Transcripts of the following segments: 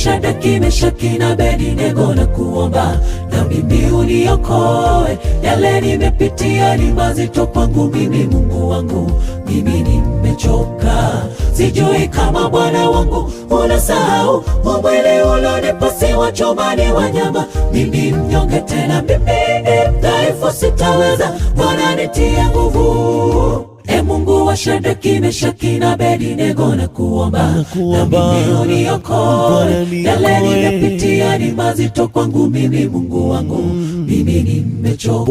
Shadraka, Meshaki na Abednego na kuomba, na mimi uniokoe. Yale nimepitia ni mazito kwangu mimi, Mungu wangu, mimi nimechoka. Sijui kama Bwana wangu unasahau mwili ulionipasiwa chomani wanyama. Mimi mnyonge tena, mimi dhaifu, sitaweza. Bwana nitie nguvu. Mungu wa Shadraka, Meshaki na Abednego na kuomba, na mimi uniokoe. Yale nimepitia ni mazito kwangu mimi, Mungu wangu, mimi nimechoka.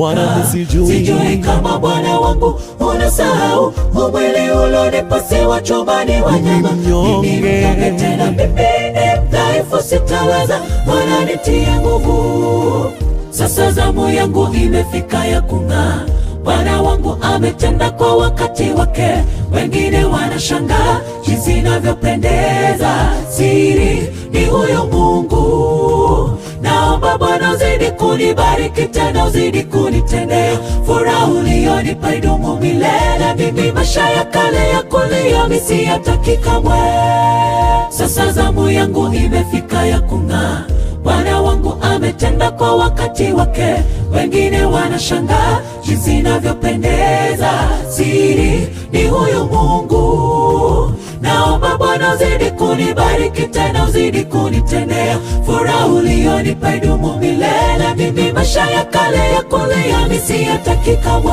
Sijui kama Bwana wangu unasahau mwili ulionipasiwa chomani wanyama. Mimi mnyonge tena, mimi dhaifu, sitaweza. Bwana nitie nguvu. Sasa zamu yangu imefika ya kung'aa. Bwana wangu ametenda kwa wakati wake. Wengine wanashangaa jinsi ninavyopendeza. Siri ni huyo Mungu. Naomba Bwana uzidi kunibariki tena, uzidi kunitendea. Furaha uliyonipa idumu milele. Mimi maisha ya kale ya kulia mimi siyataki kamwe. Sasa zamu yangu imefika ya kung'aa. Bwana wangu ametenda kwa wakati wake. Wengine wanashangaa jinsi ninavyopendeza. Siri ni huyo Mungu. Naomba Bwana uzidi kunibariki tena, uzidi kunitendea. Furaha uliyonipa idumu milele. Mimi maisha ya kale ya kulia mimi siyataki kamwe.